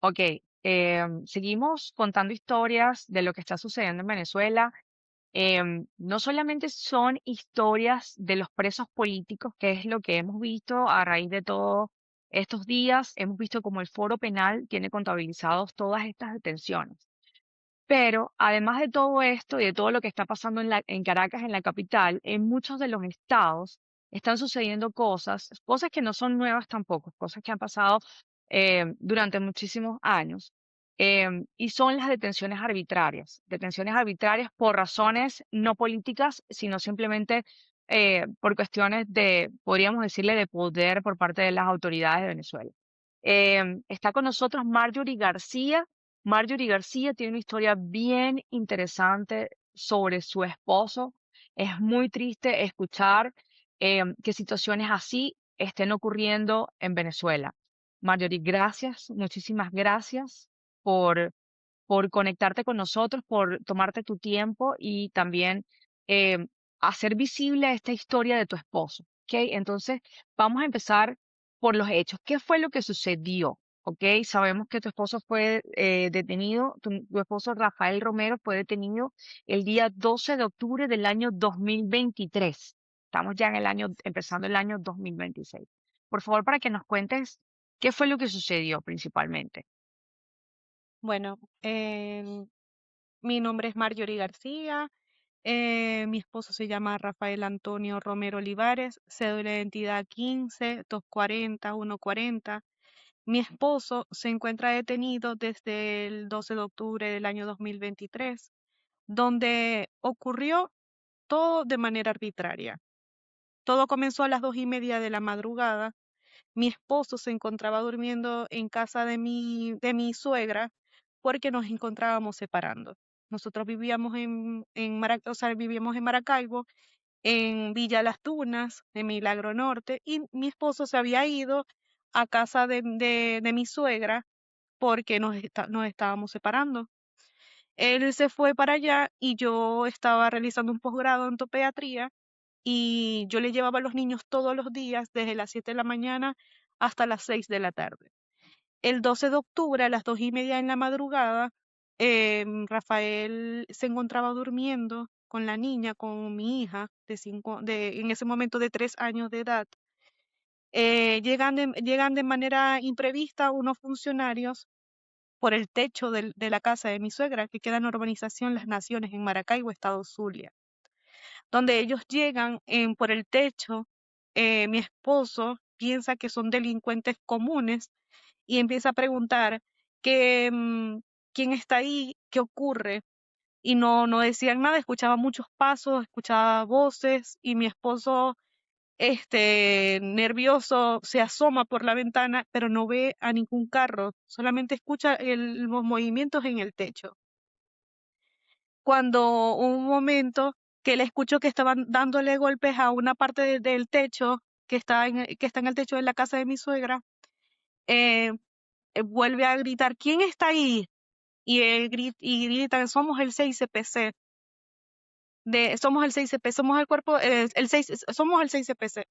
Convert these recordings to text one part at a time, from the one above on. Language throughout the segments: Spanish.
Ok, seguimos contando historias de lo que está sucediendo en Venezuela. No solamente son historias de los presos políticos, que es lo que hemos visto a raíz de todos estos días, hemos visto como el Foro Penal tiene contabilizados todas estas detenciones. Pero además de todo esto y de todo lo que está pasando en Caracas, en la capital, en muchos de los estados están sucediendo cosas que no son nuevas tampoco, cosas que han pasado durante muchísimos años. Y son las detenciones arbitrarias por razones no políticas, sino simplemente por cuestiones de, podríamos decirle, de poder por parte de las autoridades de Venezuela. Está con nosotros Marjorie García. Marjorie García tiene una historia bien interesante sobre su esposo. Es muy triste escuchar que situaciones así estén ocurriendo en Venezuela. Marjorie, gracias, muchísimas gracias por, por conectarte con nosotros, por tomarte tu tiempo y también eh, hacer visible esta historia de tu esposo. ¿Ok? Entonces, vamos a empezar por los hechos. ¿Qué fue lo que sucedió? ¿Ok? Sabemos que tu esposo fue detenido, tu esposo Rafael Romero fue detenido el día 12 de octubre del año 2023. Estamos ya en el año, empezando el año 2026. Por favor, para que nos cuentes qué fue lo que sucedió principalmente. Bueno, mi nombre es Marjorie García, mi esposo se llama Rafael Antonio Romero Olivares, cédula de identidad 15-240-140. Mi esposo se encuentra detenido desde el 12 de octubre del año 2023, donde ocurrió todo de manera arbitraria. Todo comenzó a las 2:30 de la madrugada. Mi esposo se encontraba durmiendo en casa de mi suegra porque nos encontrábamos separando. Nosotros vivíamos vivíamos en Maracaibo, en Villa Las Tunas, en Milagro Norte, y mi esposo se había ido a casa de mi suegra porque nos estábamos separando. Él se fue para allá y yo estaba realizando un posgrado en ortopediatría y yo le llevaba a los niños todos los días desde las 7 de la mañana hasta las 6 de la tarde. El 12 de octubre a las 2:30 en la madrugada, Rafael se encontraba durmiendo con la niña, con mi hija en ese momento de 3 años de edad. Llegan de manera imprevista unos funcionarios por el techo de la casa de mi suegra, que queda en la urbanización Las Naciones, en Maracaibo, estado Zulia, donde ellos llegan por el techo. Mi esposo piensa que son delincuentes comunes y empieza a preguntar que, quién está ahí, qué ocurre, y no decían nada, escuchaba muchos pasos, escuchaba voces, y mi esposo, nervioso, se asoma por la ventana, pero no ve a ningún carro, solamente escucha los movimientos en el techo. Cuando hubo un momento que él escuchó que estaban dándole golpes a una parte del techo que está en el techo de la casa de mi suegra, eh, vuelve a gritar, ¿quién está ahí? Y gritan, somos el 6CPC, somos el 6CPC, somos el cuerpo, el 6, somos el 6CPC.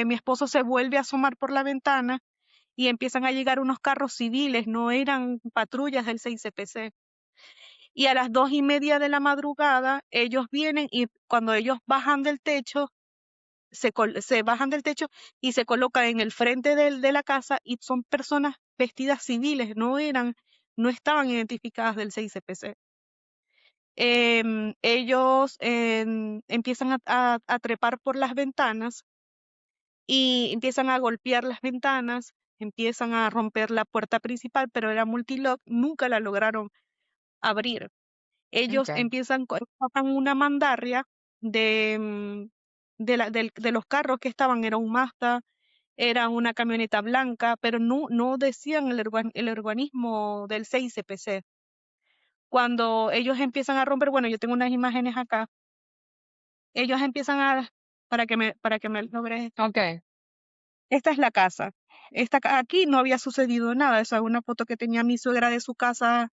Mi esposo se vuelve a asomar por la ventana y empiezan a llegar unos carros civiles, no eran patrullas del 6CPC. Y a las 2:30 de la madrugada, ellos vienen y cuando ellos bajan del techo, se bajan del techo y se colocan en el frente de la casa y son personas vestidas civiles, no estaban identificadas del 6CPC. Ellos empiezan a trepar por las ventanas y empiezan a golpear las ventanas, empiezan a romper la puerta principal, pero era multilock, nunca la lograron abrir. Ellos Okay. sacan una mandarria de, de los carros que estaban, era un Mazda, era una camioneta blanca, pero no decían el urbanismo del 6CPC. Cuando ellos empiezan a romper, bueno, yo tengo unas imágenes acá, ellos empiezan para que me logres. Okay. Esta es la casa. Aquí no había sucedido nada. Esa es una foto que tenía mi suegra de su casa,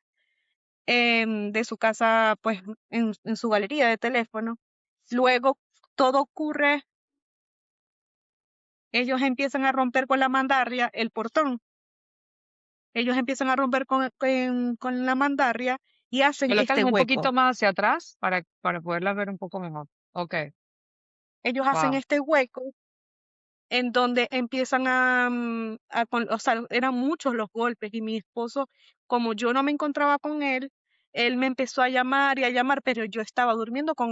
pues, en su galería de teléfono. Luego todo ocurre, ellos empiezan a romper con la mandarria el portón. Ellos empiezan a romper con la mandarria y hacen Colócala este un poquito hueco. más hacia atrás para poderla ver un poco mejor. Ok, Ellos hacen wow. este hueco en donde empiezan o sea, eran muchos los golpes y mi esposo, como yo no me encontraba con él me empezó a llamar y a llamar, pero yo estaba durmiendo con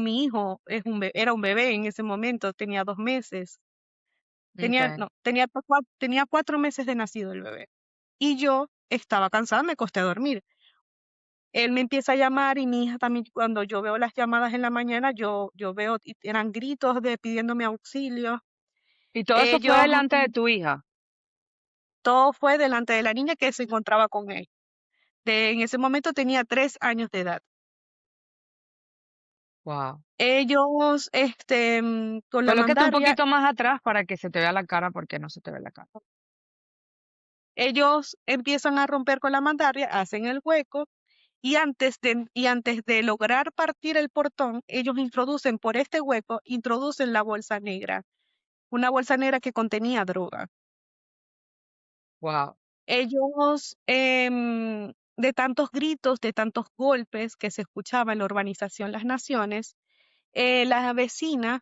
mi hijo, era un bebé en ese momento, tenía 2 meses, Ok. no, tenía 4 meses de nacido el bebé. Y yo estaba cansada, me acosté a dormir. Él me empieza a llamar y mi hija también, cuando yo veo las llamadas en la mañana, yo veo, y eran gritos de pidiéndome auxilio. Y todo eso fue Ellos delante de tu hija. Todo fue delante de la niña que se encontraba con él. En ese momento tenía 3 años de edad. Wow. Ellos, con la Colócate un mandaria, poquito más atrás para que se te vea la cara porque no se te ve la cara. ellos empiezan a romper con la mandaria, hacen el hueco y antes de lograr partir el portón, ellos introducen por este hueco, introducen la bolsa negra, una bolsa negra que contenía droga. Wow. Ellos, de tantos gritos, de tantos golpes que se escuchaba en la urbanización Las Naciones, la vecina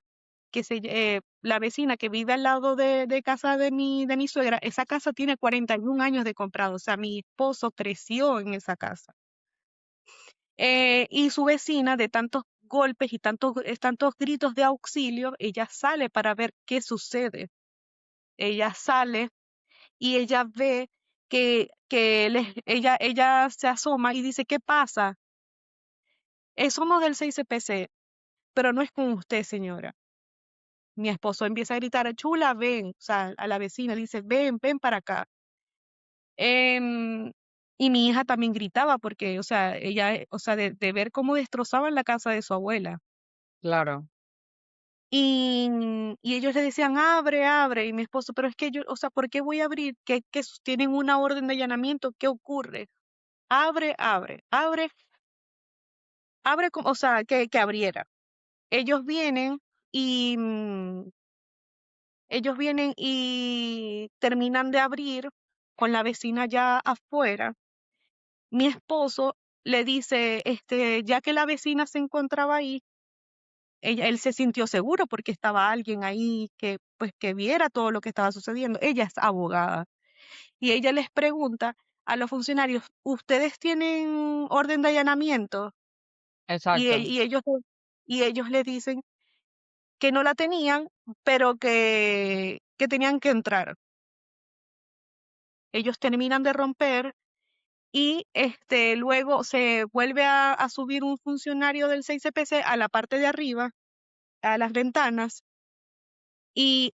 la vecina que vive al lado de casa de mi suegra, esa casa tiene 41 años de comprado, o sea, mi esposo creció en esa casa. Y su vecina, de tantos golpes y tantos gritos de auxilio, ella sale para ver qué sucede. Ella sale y ella ve ella se asoma y dice, ¿qué pasa? Somos del 6CPC, pero no es con usted, señora. Mi esposo empieza a gritar, chula, ven, o sea, a la vecina le dice, ven, ven para acá. Em, y mi hija también gritaba porque, o sea, o sea, de ver cómo destrozaban la casa de su abuela. Claro. Y ellos le decían, abre, abre. Y mi esposo, pero es que yo, o sea, ¿por qué voy a abrir? Que tienen una orden de allanamiento, ¿qué ocurre? Abre, abre, abre, abre, o sea, que abriera. Ellos vienen y ellos vienen y terminan de abrir con la vecina ya afuera. Mi esposo le dice, ya que la vecina se encontraba ahí, él se sintió seguro porque estaba alguien ahí que, pues, que viera todo lo que estaba sucediendo. Ella es abogada y ella les pregunta a los funcionarios, ¿ustedes tienen orden de allanamiento? Y, e- Exacto. y ellos, y ellos le dicen que no la tenían, pero que tenían que entrar. Ellos terminan de romper y luego se vuelve a subir un funcionario del 6CPC a la parte de arriba, a las ventanas, y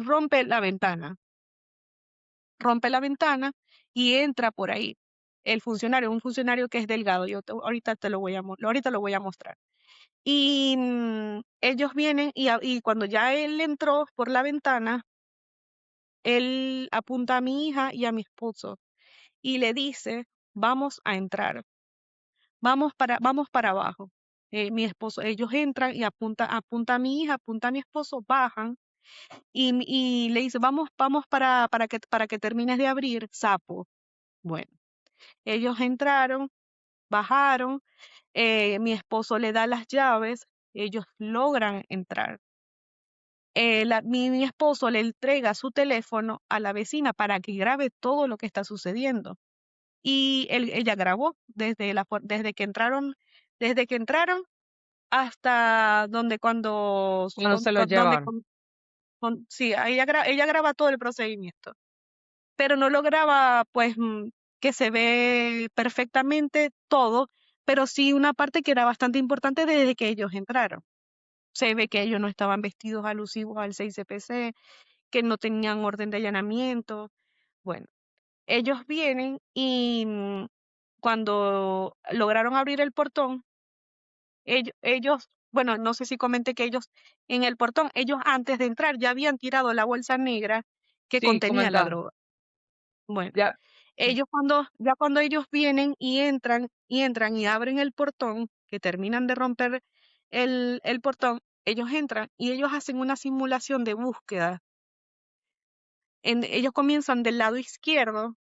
rompe la ventana y entra por ahí. Un funcionario que es delgado, ahorita ahorita lo voy a mostrar. Y ellos vienen y cuando ya él entró por la ventana, él apunta a mi hija y a mi esposo y le dice, vamos a entrar. Vamos para abajo. Ellos entran y apunta a mi hija, apunta a mi esposo, bajan y le dice, vamos para que termines de abrir, sapo. Bueno, ellos entraron, bajaron, mi esposo le da las llaves, ellos logran entrar. Mi esposo le entrega su teléfono a la vecina para que grabe todo lo que está sucediendo. Y ella grabó desde que entraron hasta Cuando se lo llevaron. sí, ella graba todo el procedimiento, pero no lo graba, pues, que se ve perfectamente todo, pero sí una parte que era bastante importante desde que ellos entraron. Se ve que ellos no estaban vestidos alusivos al 6CPC, que no tenían orden de allanamiento. Bueno, ellos vienen y cuando lograron abrir el portón, bueno, no sé si comenté que ellos en el portón, ellos antes de entrar ya habían tirado la bolsa negra que Sí, contenía la comenta. droga. Bueno, Ya. ya cuando ellos vienen y entran y abren el portón, que terminan de romper el portón, ellos entran y ellos hacen una simulación de búsqueda. Ellos comienzan del lado izquierdo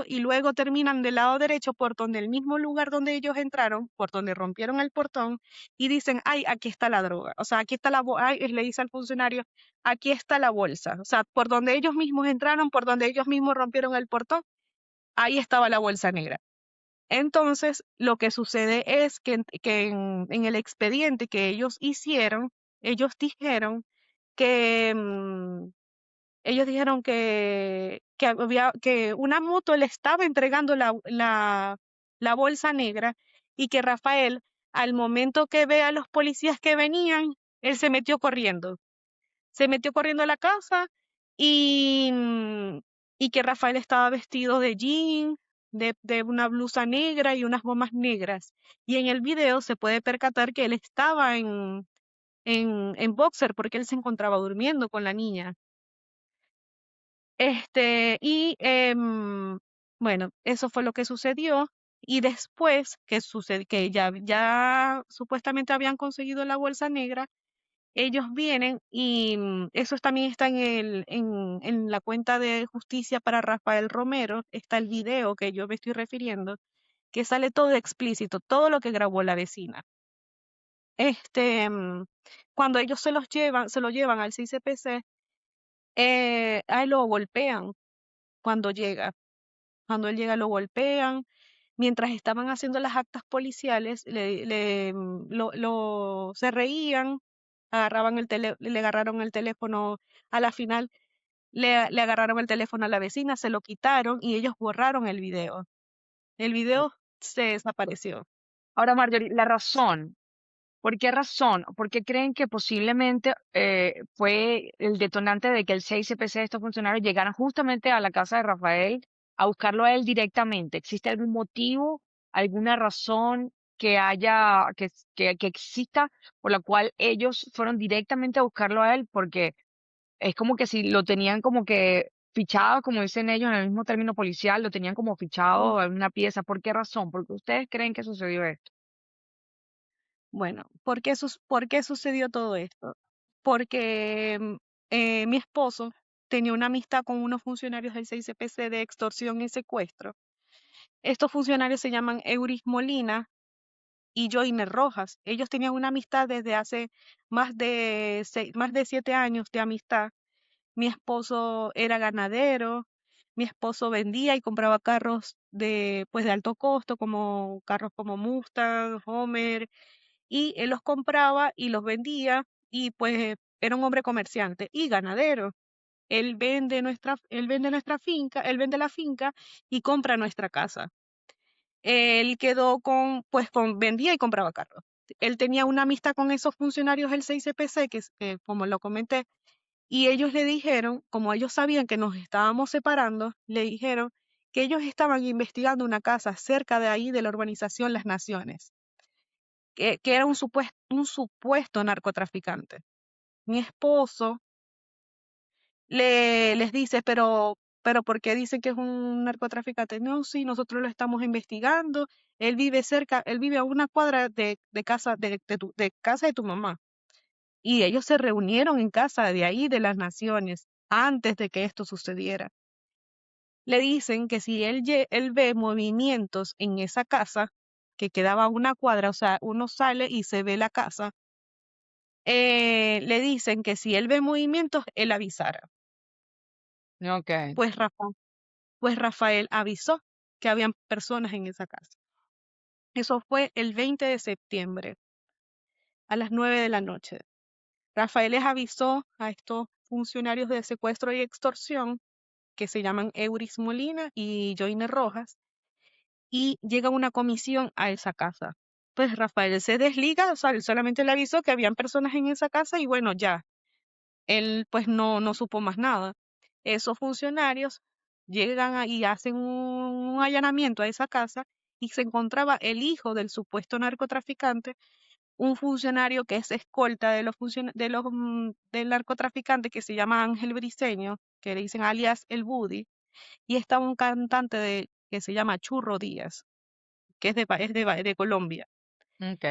y luego terminan del lado derecho por donde el mismo lugar donde ellos entraron, por donde rompieron el portón y dicen, ay, aquí está la droga, o sea, aquí está le dice al funcionario, aquí está la bolsa, o sea, por donde ellos mismos entraron, por donde ellos mismos rompieron el portón, ahí estaba la bolsa negra. Entonces, lo que sucede es que en el expediente que ellos hicieron, ellos dijeron que, ellos dijeron que una moto le estaba entregando la bolsa negra y que Rafael, al momento que ve a los policías que venían, él se metió corriendo a la casa y, y que Rafael estaba vestido de jean, de una blusa negra y unas gomas negras. Y en el video se puede percatar que él estaba en boxer porque él se encontraba durmiendo con la niña. Bueno, eso fue lo que sucedió. Y después que ya supuestamente habían conseguido la bolsa negra, ellos vienen y eso también está en la cuenta de Justicia para Rafael Romero, está el video que yo me estoy refiriendo, que sale todo explícito, todo lo que grabó la vecina. Este, mm, Cuando ellos se lo llevan al CICPC, a él lo golpean cuando llega. Cuando él llega lo golpean. Mientras estaban haciendo las actas policiales, se reían, le agarraron el teléfono, a la final le agarraron el teléfono a la vecina, se lo quitaron y ellos borraron el video. El video se desapareció. Ahora, Marjorie, la razón. ¿Por qué razón? ¿Por qué creen que posiblemente fue el detonante de que el 6CPC de estos funcionarios llegaran justamente a la casa de Rafael a buscarlo a él directamente? ¿Existe algún motivo, alguna razón que exista por la cual ellos fueron directamente a buscarlo a él? Porque es como que si lo tenían como que fichado, como dicen ellos en el mismo término policial, lo tenían como fichado en una pieza. ¿Por qué razón? ¿Por qué ustedes creen que sucedió esto? Bueno, por qué sucedió todo esto? Porque mi esposo tenía una amistad con unos funcionarios del 6CPC de extorsión y secuestro. Estos funcionarios se llaman Euris Molina y Joiner Rojas. Ellos tenían una amistad desde hace más de 7 años de amistad. Mi esposo era ganadero, mi esposo vendía y compraba carros pues de alto costo, como carros como Mustang, Homer, y él los compraba y los vendía y pues era un hombre comerciante y ganadero. Él vende la finca y compra nuestra casa. Él quedó vendía y compraba carros. Él tenía una amistad con esos funcionarios del 6CPC, como lo comenté, y ellos le dijeron, como ellos sabían que nos estábamos separando, le dijeron que ellos estaban investigando una casa cerca de ahí de la urbanización Las Naciones, que era un supuesto narcotraficante. Mi esposo les dice, pero ¿por qué dicen que es un narcotraficante? No, sí, nosotros lo estamos investigando. Él vive a una cuadra de casa de tu mamá. Y ellos se reunieron en casa de ahí, de Las Naciones, antes de que esto sucediera. Le dicen que si él ve movimientos en esa casa, que quedaba a una cuadra, o sea, uno sale y se ve la casa, le dicen que si él ve movimientos, él avisara. Ok. Pues Rafael avisó que habían personas en esa casa. Eso fue el 20 de septiembre, a las 9 de la noche. Rafael les avisó a estos funcionarios de secuestro y extorsión, que se llaman Euris Molina y Joiner Rojas, y llega una comisión a esa casa. Pues Rafael se desliga, o sea, él solamente le avisó que habían personas en esa casa y bueno, ya, él pues no supo más nada. Esos funcionarios y hacen un allanamiento a esa casa y se encontraba el hijo del supuesto narcotraficante, un funcionario que es escolta del narcotraficante que se llama Ángel Briceño, que le dicen alias El Budi, y está un cantante que se llama Churro Díaz, que es de Colombia. Ok.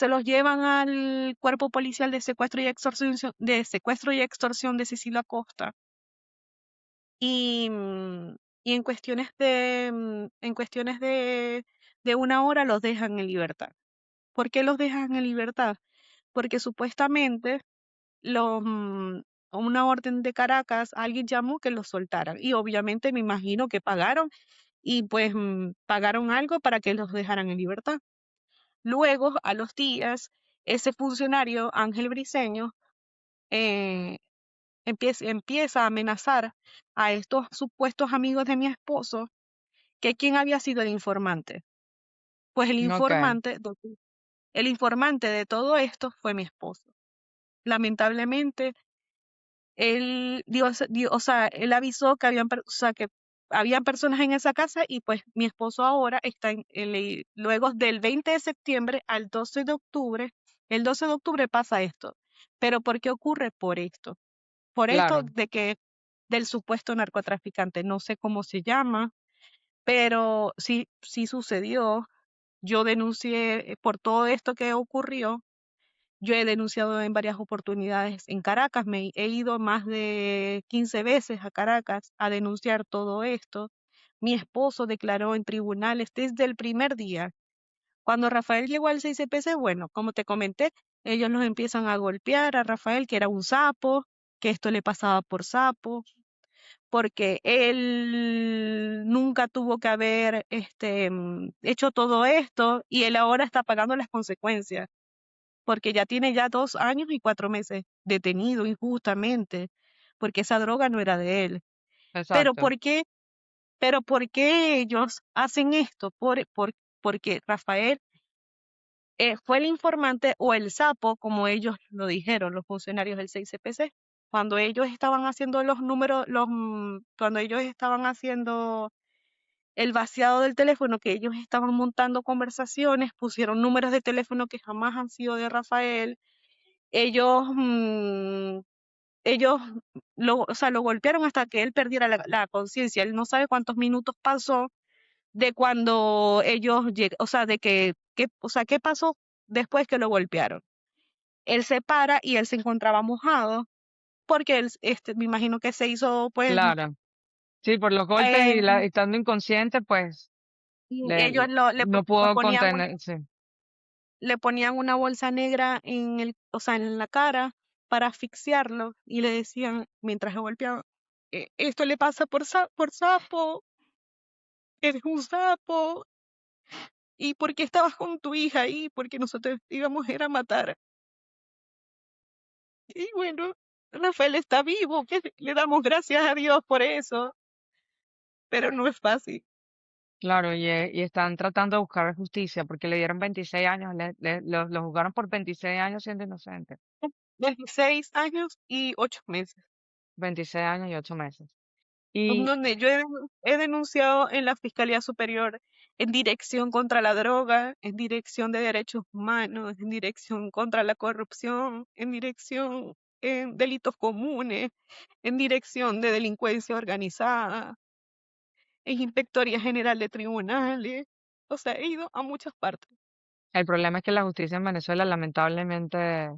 se los llevan al cuerpo policial de secuestro y extorsión de Cecilia Costa y, y en cuestiones de una hora los dejan en libertad. ¿Por qué los dejan en libertad? Porque supuestamente los, una orden de Caracas, alguien llamó que los soltaran y obviamente me imagino que pagaron y pues pagaron algo para que los dejaran en libertad. Luego, a los días, ese funcionario, Ángel Briceño, eh, empieza a amenazar a estos supuestos amigos de mi esposo, que quién había sido el informante. Pues Ok, el informante de todo esto fue mi esposo. Lamentablemente, él o sea, él avisó que o sea, que habían personas en esa casa y pues mi esposo ahora está luego del 20 de septiembre al 12 de octubre, el 12 de octubre pasa esto. Pero ¿por qué ocurre? Por esto claro, de que del supuesto narcotraficante, no sé cómo se llama, pero sí, sí sucedió. Yo denuncié por todo esto que ocurrió. Yo he denunciado en varias oportunidades en Caracas, me he ido más de 15 veces a Caracas a denunciar todo esto. Mi esposo declaró en tribunales desde el primer día. Cuando Rafael llegó al 6CPC, bueno, como te comenté, ellos los empiezan a golpear a Rafael, que era un sapo, que esto le pasaba por sapo, porque él nunca tuvo que haber hecho todo esto y él ahora está pagando las consecuencias porque ya tiene ya 2 años y 4 meses detenido injustamente, porque esa droga no era de él. Pero exacto, ¿por qué? Pero ¿por qué ellos hacen esto? Porque Rafael fue el informante o el sapo, como ellos lo dijeron, los funcionarios del 6CPC. Cuando ellos estaban haciendo los números, cuando ellos estaban haciendo el vaciado del teléfono, que ellos estaban montando conversaciones, pusieron números de teléfono que jamás han sido de Rafael. Ellos, ellos o sea, lo golpearon hasta que él perdiera la conciencia. Él no sabe cuántos minutos pasó de cuando ellos llegan, o sea, o sea, qué pasó después que lo golpearon. Él se para y él se encontraba mojado porque él, me imagino que se hizo, pues, claro. Sí, por los golpes eh, y estando inconsciente, pues y ellos no puedo contenerse. le ponían una bolsa negra o sea, en la cara para asfixiarlo y le decían, mientras lo golpeaban, esto le pasa por sapo, eres un sapo, y por qué estabas con tu hija ahí, porque nosotros íbamos a ir a matar. Y bueno, Rafael está vivo, que le damos gracias a Dios por eso, pero no es fácil. Claro, y están tratando de buscar justicia porque le dieron 26 años, lo juzgaron por 26 años siendo inocente. 16 años y 8 meses. 26 años y 8 meses. Y Donde yo he denunciado en la Fiscalía Superior en dirección contra la droga, en dirección de derechos humanos, en dirección contra la corrupción, en dirección en delitos comunes, en dirección de delincuencia organizada, en Inspectoría General de Tribunales. O sea, he ido a muchas partes. el problema es que la justicia en Venezuela lamentablemente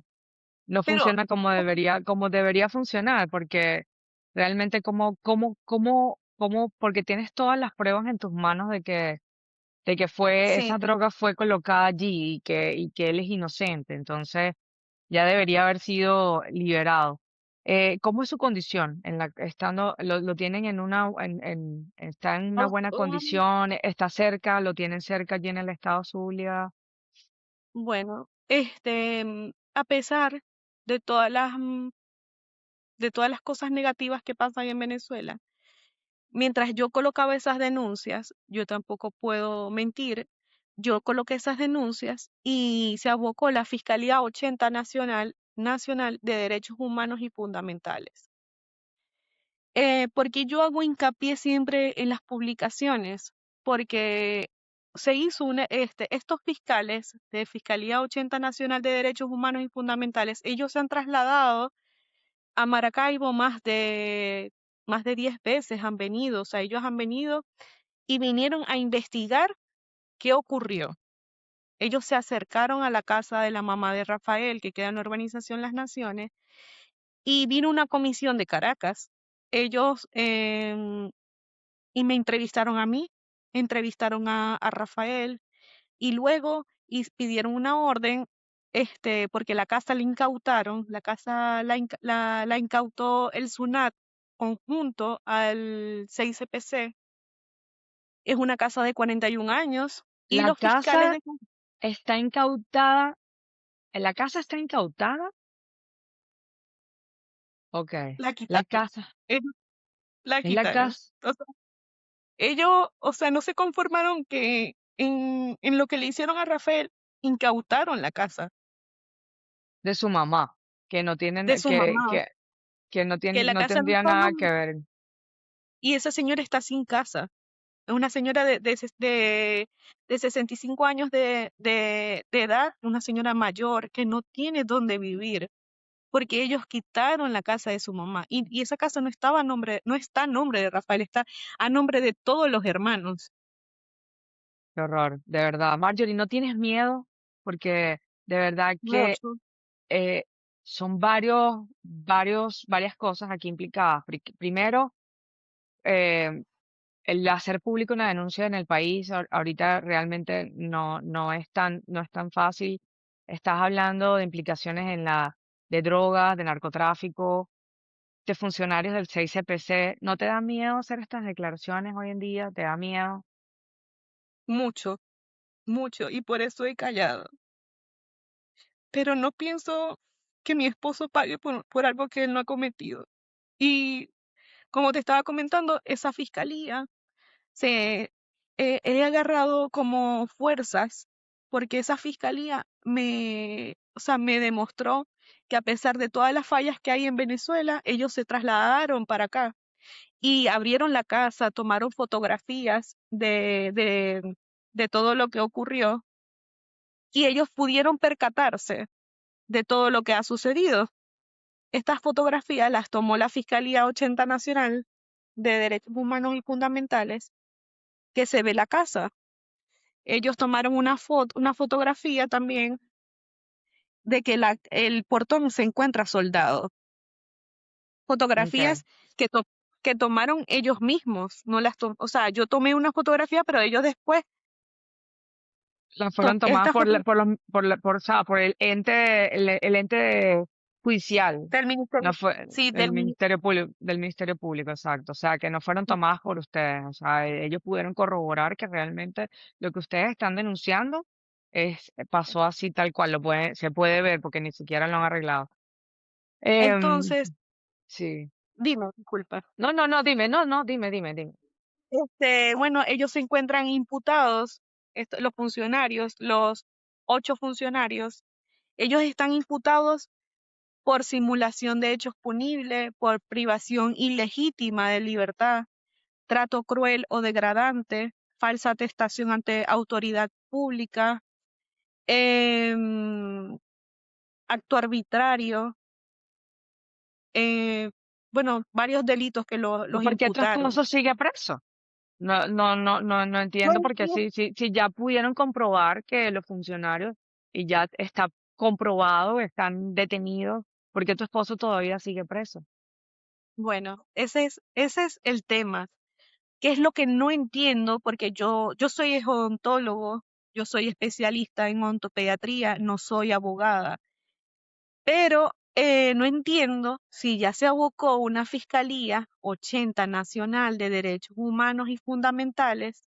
no Pero funciona como debería funcionar, porque realmente porque tienes todas las pruebas en tus manos de que sí, esa droga fue colocada allí y que él es inocente, entonces ya debería haber sido liberado. ¿Cómo es su condición? Lo tienen está en una buena um, condición, está cerca, lo tienen cerca allí en el estado Zulia, bueno, a pesar de de todas las cosas negativas que pasan en Venezuela, mientras yo colocaba esas denuncias, yo tampoco puedo mentir, yo coloqué esas denuncias y se abocó la Fiscalía 80 Nacional de Derechos Humanos y Fundamentales. Porque yo hago hincapié siempre en las publicaciones, porque estos fiscales de Fiscalía 80 Nacional de Derechos Humanos y Fundamentales, ellos se han trasladado a Maracaibo más de 10 veces han venido, o sea, ellos han venido y vinieron a investigar qué ocurrió. Ellos se acercaron a la casa de la mamá de Rafael, que queda en la urbanización Las Naciones, y vino una comisión de Caracas. Ellos y me entrevistaron a mí, entrevistaron a Rafael y luego pidieron una orden, porque la casa la incautaron, la casa la incautó el SUNAT conjunto al 6CPC. Es una casa de 41 años y La los fiscales casa está incautada. ¿La casa está incautada? Ok. la La quitaron. casa. Ellos la Es la quitaron. casa O sea, ellos, o sea, no se conformaron que en lo que le hicieron a Rafael, incautaron la casa de su mamá, que no de tienen, su mamá, que no que tienen, la no casa no tendría está a nada que nombre, ver. y esa señora está sin casa. Es una señora de 65 años de edad, una señora mayor que no tiene dónde vivir, porque ellos quitaron la casa de su mamá. Y esa casa no estaba a nombre, no está a nombre de Rafael, está a nombre de todos los hermanos. Qué horror, de verdad. Marjorie, ¿no tienes miedo? Porque de verdad que Mucho, eh, son varias cosas aquí implicadas. Primero, eh, el hacer público una denuncia en el país ahorita realmente no es tan fácil. Estás hablando de implicaciones de drogas, de narcotráfico, de funcionarios del 6CPC. ¿No te da miedo hacer estas declaraciones hoy en día? ¿Te da miedo? mucho, mucho, y por eso he callado. Pero no pienso que mi esposo pague por algo que él no ha cometido. Y como te estaba comentando, esa fiscalía he agarrado como fuerzas porque esa fiscalía o sea, me demostró que a pesar de todas las fallas que hay en Venezuela, ellos se trasladaron para acá y abrieron la casa, tomaron fotografías de todo lo que ocurrió y ellos pudieron percatarse de todo lo que ha sucedido. Estas fotografías las tomó la Fiscalía 80 Nacional de Derechos Humanos y Fundamentales, que se ve la casa. Ellos tomaron una fotografía también de que el portón se encuentra soldado. Okay. Fotografías que tomaron ellos mismos, no o sea, yo tomé una fotografía, pero ellos después, Las fueron tomadas esta foto o sea, por el ente judicial. del No ministerio, fue sí, del del Ministerio Público, exacto. O sea, que no fueron tomadas por ustedes. O sea, ellos pudieron corroborar que realmente lo que ustedes están denunciando pasó así tal cual. Se puede ver porque ni siquiera lo han arreglado. Em, entonces, sí. dime, disculpa. Dime. Bueno, ellos se encuentran imputados, los funcionarios, los 8 funcionarios, ellos están imputados por simulación de hechos punibles, por privación ilegítima de libertad, trato cruel o degradante, falsa atestación ante autoridad pública, em, acto arbitrario, eh, bueno, varios delitos que ¿Y los por qué tu imputaron. esposo sigue preso? No Yo entiendo porque entiendo- si ya pudieron comprobar que los funcionarios y ya está comprobado, están detenidos, ¿por qué tu esposo todavía sigue preso? Bueno, ese es el tema. ¿Qué es lo que no entiendo? Porque yo soy odontólogo, yo soy especialista en odontopediatría, no soy abogada, pero no entiendo si ya se abocó una Fiscalía 80 Nacional de Derechos Humanos y Fundamentales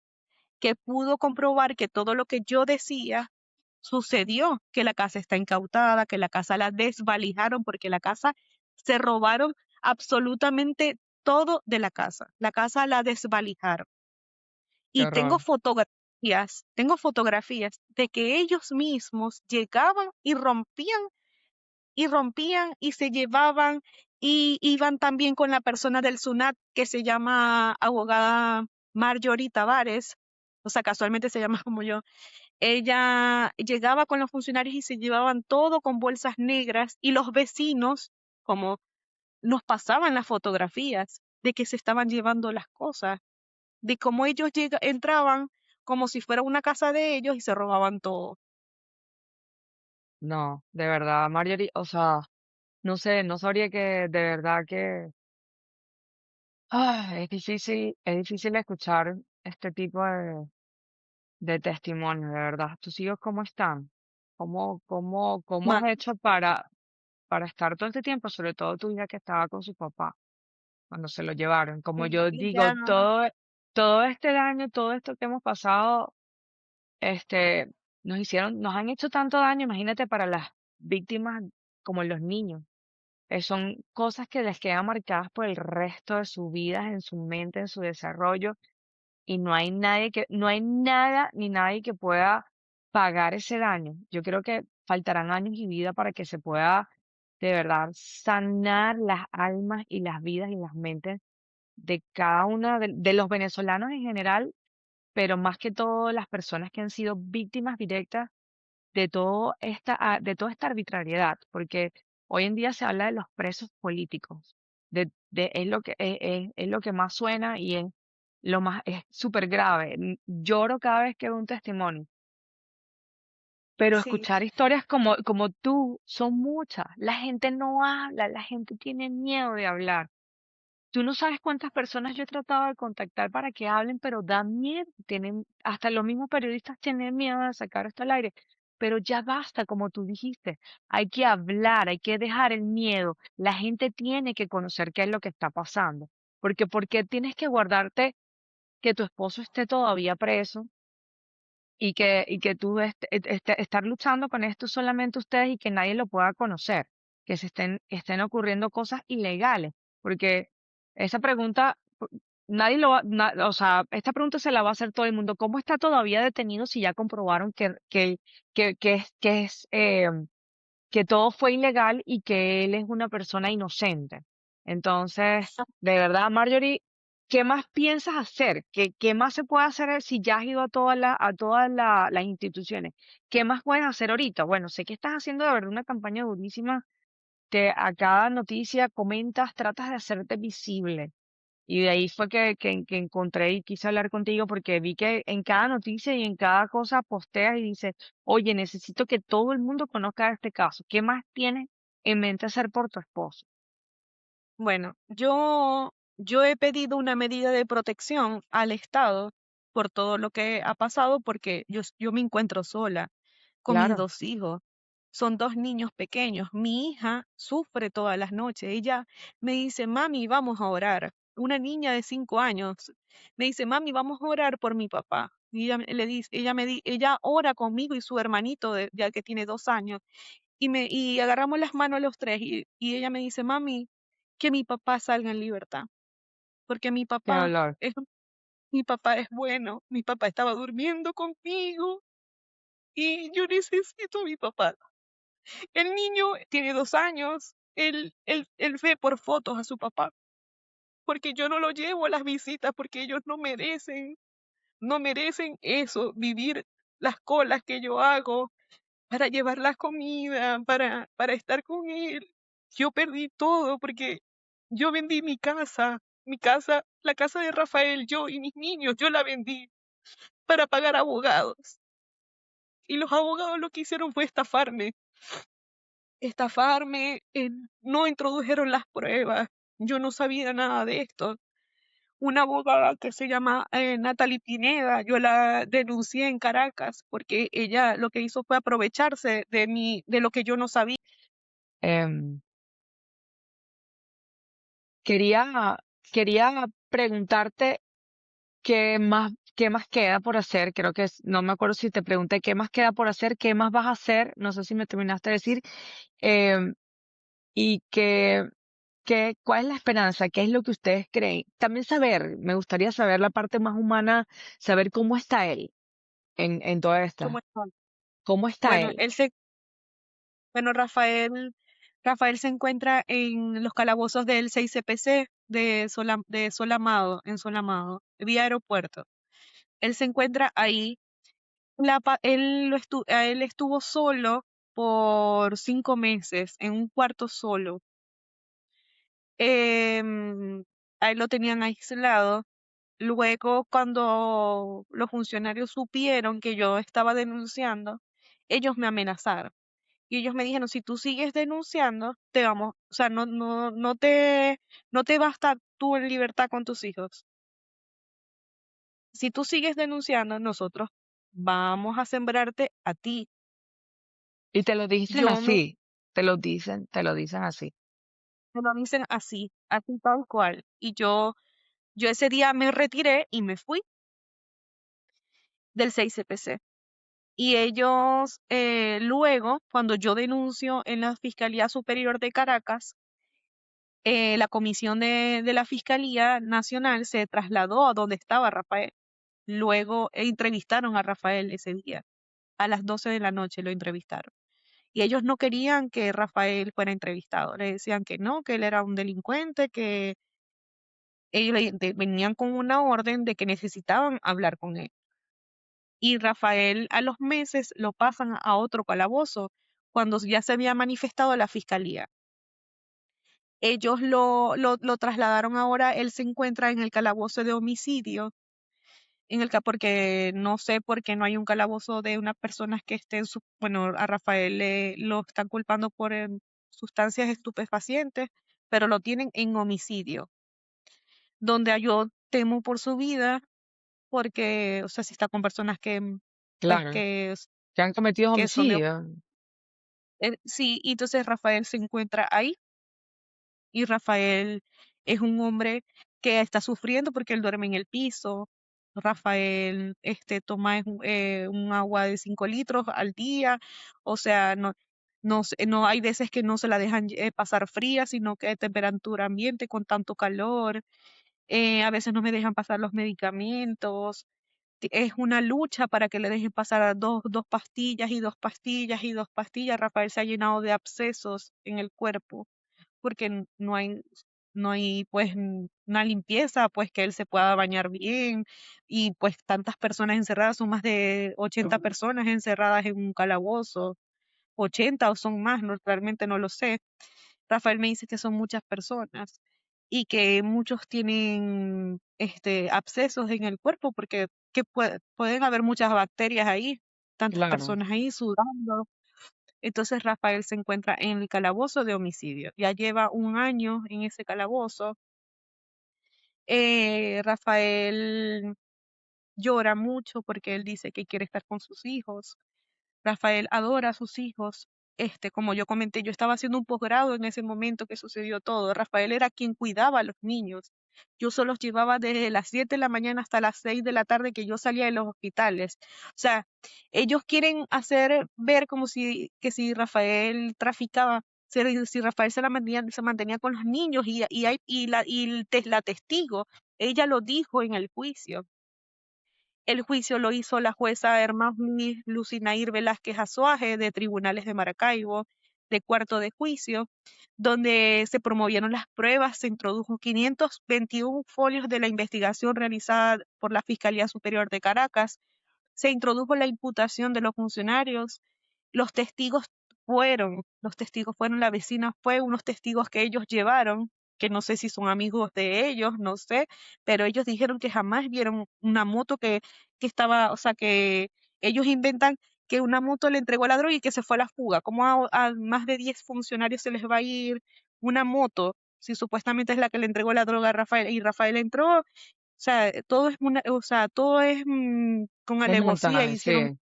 que pudo comprobar que todo lo que yo decía sucedió, que la casa está incautada, que la casa la desvalijaron, porque la casa se robaron absolutamente todo de la casa la desvalijaron. Qué Y horror, tengo fotografías de que ellos mismos llegaban y rompían y se llevaban y iban también con la persona del SUNAT que se llama abogada Marjorie Tavares, o sea, casualmente se llama como yo. Ella llegaba con los funcionarios y se llevaban todo con bolsas negras y los vecinos, como nos pasaban las fotografías de que se estaban llevando las cosas, de cómo ellos entraban como si fuera una casa de ellos y se robaban todo. no, de verdad, Marjorie, o sea, no sé, no sabría que de verdad que es difícil escuchar este tipo de testimonios, de verdad. ¿Tus hijos cómo están? ¿Cómo has Ma- hecho para estar todo este tiempo, sobre todo tu hija que estaba con su papá cuando se lo llevaron? Como yo digo, ella, todo este daño, todo esto que hemos pasado, este, nos han hecho tanto daño, imagínate para las víctimas como los niños. Son cosas que les quedan marcadas por el resto de su vida, en su mente, en su desarrollo, y no hay nada ni nadie que pueda pagar ese daño. Yo creo que faltarán años y vida para que se pueda de verdad sanar las almas y las vidas y las mentes de cada una de los venezolanos en general, pero más que todo las personas que han sido víctimas directas de toda esta arbitrariedad, porque hoy en día se habla de los presos políticos, es lo que es lo que más suena y es súper grave. Lloro cada vez que veo un testimonio, pero sí, escuchar historias como tú son muchas. La gente no habla, la gente tiene miedo de hablar. Tú no sabes cuántas personas yo he tratado de contactar para que hablen, pero da miedo. Hasta los mismos periodistas tienen miedo de sacar esto al aire. Pero ya basta, como tú dijiste. Hay que hablar, hay que dejar el miedo. La gente tiene que conocer qué es lo que está pasando. Porque ¿por qué tienes que guardarte que tu esposo esté todavía preso y que tú estar luchando con esto solamente ustedes y que nadie lo pueda conocer, que estén ocurriendo cosas ilegales, porque esa pregunta, nadie o sea, esta pregunta se la va a hacer todo el mundo, ¿cómo está todavía detenido si ya comprobaron que todo fue ilegal y que él es una persona inocente? Entonces, de verdad, Marjorie, ¿qué más piensas hacer? ¿Qué más se puede hacer si ya has ido las instituciones? ¿Qué más puedes hacer ahorita? Bueno, sé que estás haciendo de verdad una campaña durísima, que a cada noticia comentas, tratas de hacerte visible. Y de ahí fue que encontré y quise hablar contigo porque vi que en cada noticia y en cada cosa posteas y dices, oye, necesito que todo el mundo conozca este caso. ¿Qué más tienes en mente hacer por tu esposo? bueno, yo he pedido una medida de protección al Estado por todo lo que ha pasado porque yo me encuentro sola con mis Claro, dos hijos. Son dos niños pequeños. Mi hija sufre todas las noches. Ella me dice, mami, vamos a orar. Una niña de 5 años me dice, mami, vamos a orar por mi papá. Y le dice, ella ora conmigo y su hermanito, ya que tiene 2 años, y agarramos las manos los tres y ella me dice, mami, que mi papá salga en libertad, porque qué dolor. mi papá es bueno, mi papá estaba durmiendo conmigo y yo necesito a mi papá. El niño tiene 2 años, él ve por fotos a su papá, porque yo no lo llevo a las visitas, porque ellos no merecen eso, vivir las colas que yo hago para llevar la comida, para estar con él. Yo perdí todo porque yo vendí mi casa, la casa de Rafael, yo y mis niños, yo la vendí para pagar abogados. Y los abogados lo que hicieron fue estafarme, no introdujeron las pruebas. Yo no sabía nada de esto. Una abogada que se llama Natalie Pineda, yo la denuncié en Caracas porque ella lo que hizo fue aprovecharse de lo que yo no sabía. Em, quería, quería preguntarte qué más queda por hacer. Creo que no me acuerdo si te pregunté qué más queda por hacer, qué más vas a hacer. No sé si me terminaste de decir. em, y ¿cuál es la esperanza? ¿Qué es lo que ustedes creen? También saber, me gustaría saber la parte más humana, saber cómo está él en toda ¿Cómo esta. están? ¿Cómo está Bueno, él? bueno, Rafael se encuentra en los calabozos del 6CPC de Solamado, en Solamado, vía aeropuerto. Él se encuentra ahí. Él estuvo solo por 5 meses, en un cuarto solo. Em, a él lo tenían aislado. Luego, cuando los funcionarios supieron que yo estaba denunciando, ellos me amenazaron. Y ellos me dijeron, si tú sigues denunciando, te vamos, o sea, no te basta tú en libertad con tus hijos. Si tú sigues denunciando, nosotros vamos a sembrarte a ti. Y te lo dicen Yo me, así, te lo dicen así. me lo dicen así, así tal cual. Y yo ese día me retiré y me fui del 6CPC. Y ellos, luego, cuando yo denuncio en la Fiscalía Superior de Caracas, la comisión de la Fiscalía Nacional se trasladó a donde estaba Rafael. Luego entrevistaron a Rafael ese día. A las 12 de la noche lo entrevistaron. Y ellos no querían que Rafael fuera entrevistado. Le decían que no, que él era un delincuente, que ellos venían con una orden de que necesitaban hablar con él. Y Rafael a los meses lo pasan a otro calabozo cuando ya se había manifestado la fiscalía. Ellos lo trasladaron ahora, él se encuentra en el calabozo de homicidio, porque no sé por qué no hay un calabozo de unas personas que estén, bueno, a Rafael lo están culpando por sustancias estupefacientes, pero lo tienen en homicidio, donde yo temo por su vida, porque, o sea, si está con personas pues, Claro, que han cometido que son de homicidio. sí, y entonces Rafael se encuentra ahí y Rafael es un hombre que está sufriendo porque él duerme en el piso. Rafael toma un agua de 5 litros al día, o sea, no hay veces que no se la dejan pasar fría, sino que de temperatura ambiente con tanto calor. A veces no me dejan pasar los medicamentos. Es una lucha para que le dejen pasar a dos pastillas y dos pastillas y dos pastillas. Rafael se ha llenado de abscesos en el cuerpo porque no hay pues una limpieza, pues que él se pueda bañar bien y pues tantas personas encerradas, son más de 80 personas encerradas en un calabozo, 80 o son más, no, realmente no lo sé. Rafael me dice que son muchas personas y que muchos tienen abscesos en el cuerpo porque pueden haber muchas bacterias ahí, tantas Claro, personas ahí sudando. Entonces Rafael se encuentra en el calabozo de homicidio. Ya lleva un año en ese calabozo. Rafael llora mucho porque él dice que quiere estar con sus hijos. Rafael adora a sus hijos. Como yo comenté, yo estaba haciendo un posgrado en ese momento que sucedió todo. Rafael era quien cuidaba a los niños. Yo solo los llevaba desde las 7 de la mañana hasta las 6 de la tarde que yo salía de los hospitales. O sea, ellos quieren hacer ver como si Rafael traficaba, si Rafael se mantenía con los niños la testigo, ella lo dijo en el juicio. El juicio lo hizo la jueza Hermásmilis Lucinair Velázquez Azuaje de Tribunales de Maracaibo, de cuarto de juicio, donde se promovieron las pruebas, se introdujo 521 folios de la investigación realizada por la Fiscalía Superior de Caracas, se introdujo la imputación de los funcionarios, los testigos fueron, la vecina fue, unos testigos que ellos llevaron, que no sé si son amigos de ellos, no sé, pero ellos dijeron que jamás vieron una moto que estaba, o sea, que ellos inventan que una moto le entregó la droga y que se fue a la fuga. ¿Cómo a más de 10 funcionarios se les va a ir una moto si supuestamente es la que le entregó la droga a Rafael y Rafael entró? O sea, todo es con un alevosía, montaje, hicieron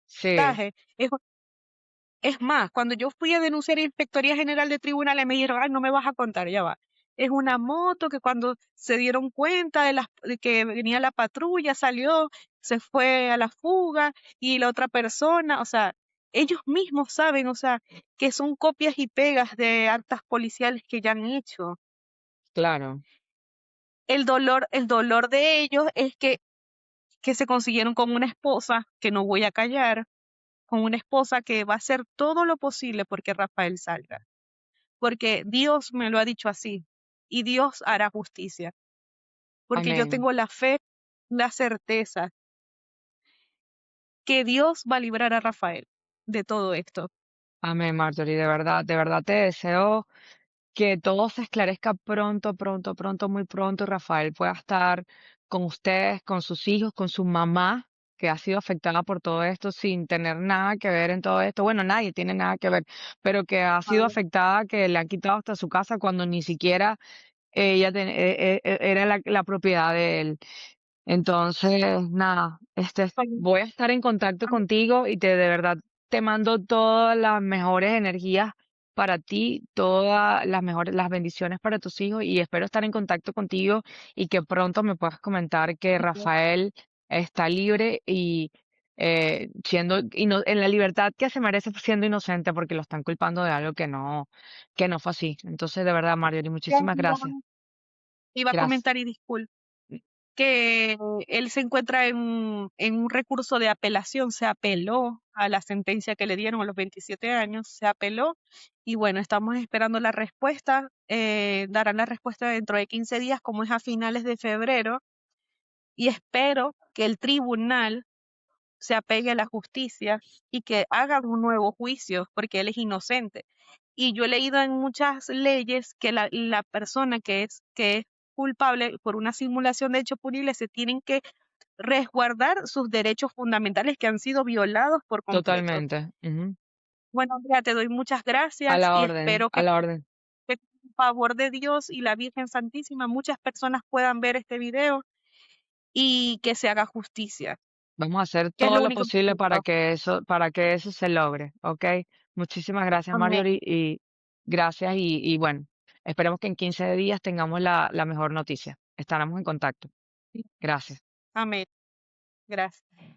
sí, sí, montaje. Es más, cuando yo fui a denunciar a Inspectoría General de Tribunales, me dijeron, ay, no me vas a contar, ya va. Es una moto que cuando se dieron cuenta de que venía la patrulla, salió, se fue a la fuga y la otra persona, o sea, ellos mismos saben, o sea, que son copias y pegas de actas policiales que ya han hecho. claro. El dolor de ellos es que se consiguieron con una esposa, que no voy a callar, con una esposa que va a hacer todo lo posible porque Rafael salga. Porque Dios me lo ha dicho así y Dios hará justicia, porque yo Amén. tengo la fe, la certeza que Dios va a librar a Rafael de todo esto. Amén, Marjorie. De verdad te deseo que todo se esclarezca pronto, pronto, pronto, muy pronto. Y Rafael pueda estar con ustedes, con sus hijos, con su mamá, que ha sido afectada por todo esto sin tener nada que ver en todo esto. Bueno, nadie tiene nada que ver, pero que ha sido Vale. afectada, que le han quitado hasta su casa cuando ni siquiera era la propiedad de él. Entonces, nada, Oye, voy a estar en contacto am- contigo y de verdad te mando todas las mejores energías para ti, todas las mejores, las bendiciones para tus hijos y espero estar en contacto contigo y que pronto me puedas comentar que Rafael está libre y en la libertad que se merece siendo inocente porque lo están culpando de algo que no fue así. Entonces, de verdad, Marjorie, ya muchísimas gracias. iba a Gracias. comentar y disculpa que él se encuentra en un recurso de apelación, se apeló a la sentencia que le dieron a los 27 años, se apeló y bueno, estamos esperando la respuesta, darán la respuesta dentro de 15 días, como es a finales de febrero, y espero que el tribunal se apegue a la justicia y que hagan un nuevo juicio, porque él es inocente. Y yo he leído en muchas leyes que la persona que es culpable por una simulación de hecho punible se tienen que resguardar sus derechos fundamentales que han sido violados por completo. Totalmente. Ujú. Bueno, Andrea, te doy muchas A gracias la y orden, espero a que, la orden. con el favor de Dios y la Virgen Santísima muchas personas puedan ver este video y que se haga justicia, Vamos a hacer que es todo lo lo único que posible pido. para que eso se logre, ¿ok? Muchísimas gracias, Amén. Marjorie, y gracias y bueno, esperemos que en 15 días tengamos la mejor noticia. Estaremos en contacto. Gracias. Amén. Gracias.